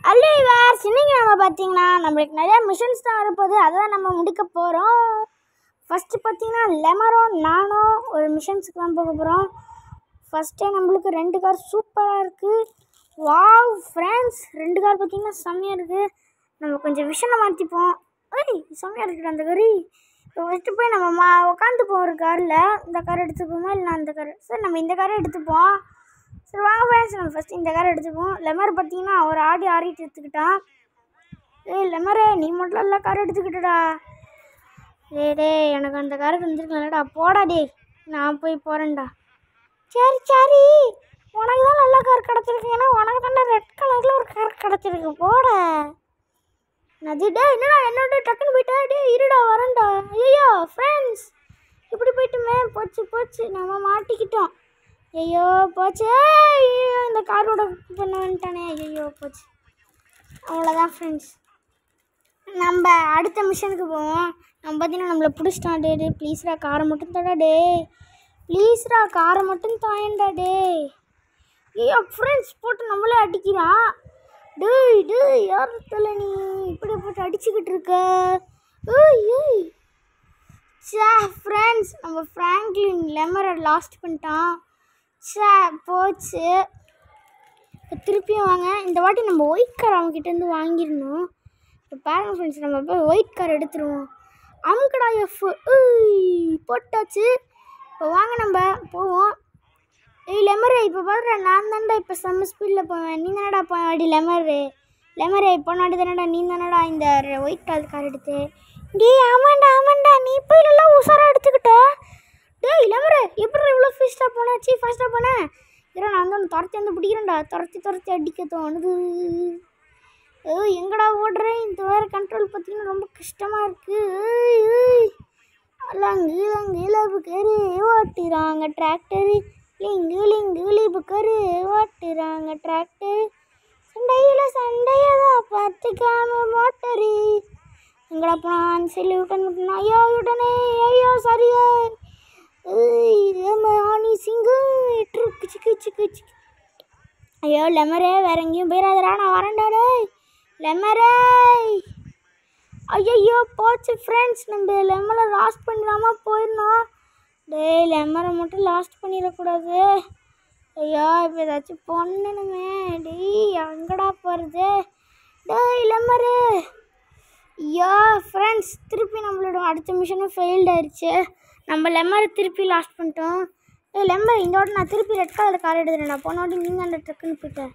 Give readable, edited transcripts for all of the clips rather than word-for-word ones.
அல்லைவார் இன்னைக்கு நம்ம பார்த்தீங்கன்னா நம்மளுக்கு நிறையா மிஷன்ஸ் தான் வரப்போகுது. அதான் நம்ம முடிக்க போகிறோம். ஃபஸ்ட்டு பார்த்தீங்கன்னா லெமரும் நானும் ஒரு மிஷன்ஸுக்கு தான் போக போகிறோம். ஃபஸ்ட்டே நம்மளுக்கு 2 கார் சூப்பராக இருக்குது. வாவ் ஃப்ரெண்ட்ஸ், 2 கார் பார்த்தீங்கன்னா செம்மையாக இருக்குது. நம்ம கொஞ்சம் விஷனை மாற்றிப்போம். செம்மையாக இருக்குது அந்த கறி. இப்போ ஃபஸ்ட்டு போய் நம்ம உட்காந்து போகிற காரில் இந்த கார் எடுத்துப்போமா இல்லை அந்த கார்? சரி, நம்ம இந்த காரை எடுத்துப்போம். சரி வாங்க ஃப்ரெண்ட்ஸ், நம்ம ஃபஸ்ட்டு இந்த காரை எடுத்துப்போம். லெமர் பார்த்தீங்கன்னா அவர் ஆடிட்டு எடுத்துக்கிட்டான். லெமரே, நீ மட்டும் எல்லா காரை எடுத்துக்கிட்டடா. எனக்கு அந்த காரை தந்துருக்கலடா, போடா டே, நான் போய் போகிறேன்டா. சரி சரி, உனக்கு தான் நல்ல கார் கிடச்சிருக்கு. ஏன்னா உனக்கு தானே ரெட் கலரில் ஒரு கார் கிடச்சிருக்கு, போட. அது டே என்னடா என்னோட டக்குன்னு போயிட்டா. டே இருடா வரேன்டா. ஐயோ ஃப்ரெண்ட்ஸ், இப்படி போயிட்டுமே, போச்சு நம்ம மாட்டிக்கிட்டோம். ஐயோ போச்சு. இந்த காரோட பண்ண வந்துட்டானே. ஐயோ போச்சு. அவ்வளோதான் ஃப்ரெண்ட்ஸ், நம்ம அடுத்த மிஷனுக்கு போவோம். நம்ம பார்த்தீங்கன்னா நம்மளை பிடிச்சிட்டான். டே ப்ளீஸ்ரா காரை மட்டும் தடா. டே ப்ளீஸ்ரா காரை மட்டும் தாயண்டா. டே ஐயோ ஃப்ரெண்ட்ஸ், போட்டு நம்மளே அடிக்கிறான். டேய் யார் தலை நீ இப்படி போட்டு அடிச்சுக்கிட்டு இருக்க? ஏய் ஃப்ரெண்ட்ஸ், நம்ம ஃப்ராங்க்லின் லெமரை லாஸ்ட் பண்ணிட்டான். போச்சு. இப்போ திருப்பியும் வாங்க. இந்த வாட்டி நம்ம ஒயிட் கார் அவங்ககிட்டேருந்து வாங்கிடணும். இப்போ பாருங்கள் ஃப்ரெண்ட்ஸ், நம்ம போய் ஒயிட் கார் எடுத்துருவோம். அமுக்கடா எஃப் போட்டாச்சு. இப்போ வாங்க நம்ம போவோம். லெமரே, இப்போ பாருற, நான் தான்டா இப்போ செம்ம ஸ்பீடில் போவேன். நீ தானடா போவாடி லெமரே போனாடி தானடா. நீ தானடா இந்த ஒயிட் கார் எடுத்து. ஆமாண்டா நீ போய் நல்லா உஷாராக எடுத்துக்கிட்ட. டேய் லெமரே, எப்படி இவ்வளோ ஃபாஸ்ட்டாக போனேன்? நான் வந்து ஒன்று துரத்தி பிடிக்கிறேன்டா. துரத்தி அடிக்க தோணுது. எங்கடா ஓடுறேன்? இந்த வேறு கண்ட்ரோல் பார்த்தீங்கன்னா ரொம்ப கஷ்டமாக இருக்குது. அங்கே கரு ஓட்டுறாங்க டிராக்டரு. லிங்கு புக்கரு ஓட்டுறாங்க டிராக்டரு. சண்டையதான் பார்த்துக்காம மோட்டரு. எங்கடா போனான்? சரி விட்டேன். ஐயோ சரியா சிங்கு. ஐயோ லெமரே, வேற எங்கேயும் போயிடாதடா, நான் வரேன்டா. லெமரே, ஐயோ போச்சு ஃப்ரெண்ட்ஸ், நம்ம லெமரை லாஸ்ட் பண்ணிடாம போயிடணும். லெமரை மட்டும் லாஸ்ட் பண்ணிடக்கூடாது. ஐயோ இப்போ ஏதாச்சும் பண்ணணுமே. எங்கடா போகிறது? லெமரு. ஐயோ ஃப்ரெண்ட்ஸ், திருப்பி நம்மளோட அடுத்த மிஷனும் ஃபெயில்டு ஆயிடுச்சு. நம்ம லெமரை திருப்பி லாஸ்ட் பண்ணிட்டோம். லெமர், இந்த வாட்டி நான் திருப்பி ரெட் கலர் கார் எடுத்துறேன். நான் போன வாட்டி நீங்கள் அந்த ட்ரக்குன்னு போயிட்டேன்.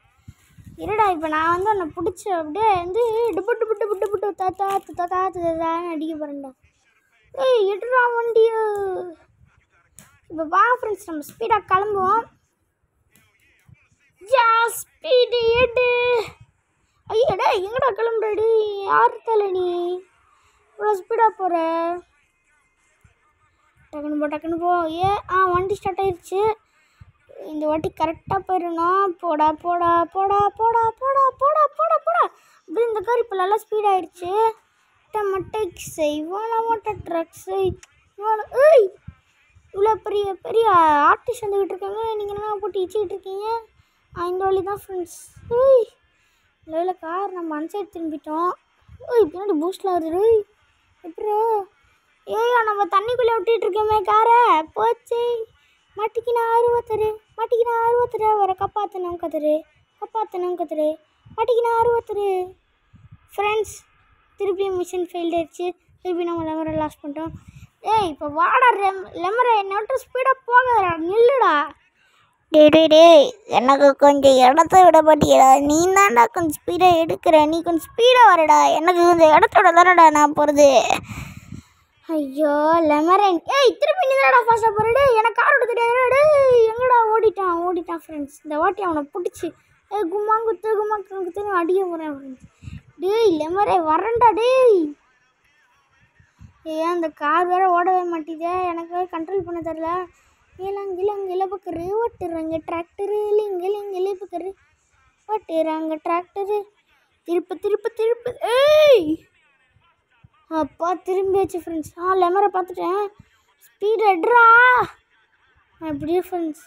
இருடா, இப்போ நான் வந்து உன்னை பிடிச்சி அப்படியே வந்து டுபுட்டு தாத்தான்னு அடிக்க போகிறேன்டா. எடுறா வண்டியோ. இப்போ வாங்க ஃப்ரெண்ட்ஸ், நம்ம ஸ்பீடாக கிளம்புவோம். ஸ்பீடு எடு. ஐயடா, எங்கடா கிளம்புறடி? யார் தலை நீ இவ்வளோ ஸ்பீடாக போகிற? டக்குன்னு போ. வண்டி ஸ்டார்ட் ஆயிடுச்சு. இந்த வாட்டி கரெக்டாக போயிடணும். போடா அப்படி இந்த கார் இப்போ நல்லா ஸ்பீட் ஆகிடுச்சு. ட்ரக்ஸை இவ்வளோ பெரிய ஆர்டிஸ்ட் வந்துக்கிட்டு இருக்காங்க. நீங்கள் என்ன போட்டு இச்சிக்கிட்டு இருக்கீங்க? இந்த வழி தான் ஃப்ரெண்ட்ஸ். இல்லை கார் நம்ம அன்சைட் திரும்பிட்டோம். பின்னாடி பூஸ்டில் வருது. எப்படி நம்ம தண்ணிக்குள்ளே விட்டுட்டு இருக்கோமே காரை. போச்சு. மாட்டிக்கினா ஆர்வத்தரு வர காப்பாற்றணும் கத்துரு. மாட்டிக்கினா ஆர்வத்தரு. ஃப்ரெண்ட்ஸ், திருப்பி மிஷன் ஃபெயில்டு ஆயிடுச்சு. திருப்பி நம்ம லெமரை லாஸ்ட் பண்ணிட்டோம். இப்போ வாடா லெமரை, என்னை விட்டு ஸ்பீடாக போகாதடா, நில்லுடா. எனக்கு கொஞ்சம் இடத்த விட மாட்டியடா. நீ தான்டா கொஞ்சம் ஸ்பீடாக எடுக்கிற. நீ கொஞ்சம் ஸ்பீடாக வரடா. எனக்கு கொஞ்சம் இடத்தோட தானடா நான் போகிறது. ஐயோ லெமரன், திருப்பி நீ தானடா ஃபாஸ்ட்டாக போகிறடே. எனக்கு காரோட தெரியாதடா. எங்கடா ஓடிட்டான் ஃப்ரெண்ட்ஸ். இந்த வாட்டி அவனை பிடிச்சி கும்மாங்குத்துன்னு அடிக்க போகிறேன் ஃப்ரெண்ட்ஸ். லெமரே வரேன்டா. அந்த கார் வேறு ஓடவே மாட்டேதே. எனக்கு கண்ட்ரோல் பண்ண தெரில. இலப்பக்கரு ஓட்டுறாங்க டிராக்டரு. இலப்பக்கரு ஓட்டுறாங்க டிராக்டரு. திருப்பு. அப்பா திரும்பியாச்சு ஃப்ரெண்ட்ஸ். லெமரை பார்த்துட்டேன். ஸ்பீட் எடுறா. அப்படியே ஃப்ரெண்ட்ஸ்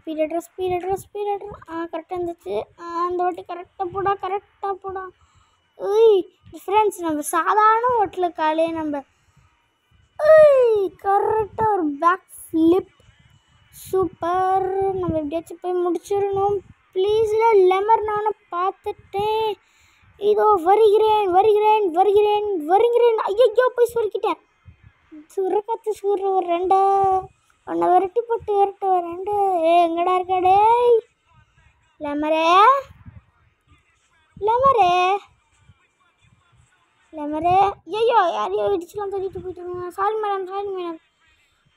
ஸ்பீடட்ரா கரெக்டாக இருந்துச்சு. அந்த வாட்டி கரெக்டாக போடா. ஏய் ஃப்ரெண்ட்ஸ், நம்ம சாதாரண ஓட்டில் காலையே நம்ம கரெக்டாக ஒரு பேக் ஃப்ளிப். சூப்பர். நம்ம எப்படியாச்சும் போய் முடிச்சிடணும். ப்ளீஸில் லெமர் நானும் பார்த்துட்டேன். இதோ வருகிறேன். ஐயோ போய் சுருக்கிட்டேன். சுரக்கத்து ஒரு ரெண்டா உன்னை விரட்டி போட்டு ரெண்டு. எங்கடா இருக்காடே லெமரே. ஐயோ யாரையோ இடிச்சுலாம் தள்ளிட்டு போயிட்டு. Sorry madam.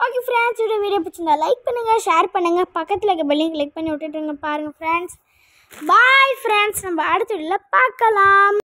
Okay friends, video பிடிச்சிருந்தா லைக் பண்ணுங்கள், ஷேர் பண்ணுங்கள், பக்கத்தில் இருக்க பெல்லையும் கிளிக் பண்ணி விட்டுட்டுருங்க. பாருங்கள் ஃப்ரெண்ட்ஸ். பாய் ஃப்ரெண்ட்ஸ், நம்ம அடுத்த வீடியோவில் பார்க்கலாம்.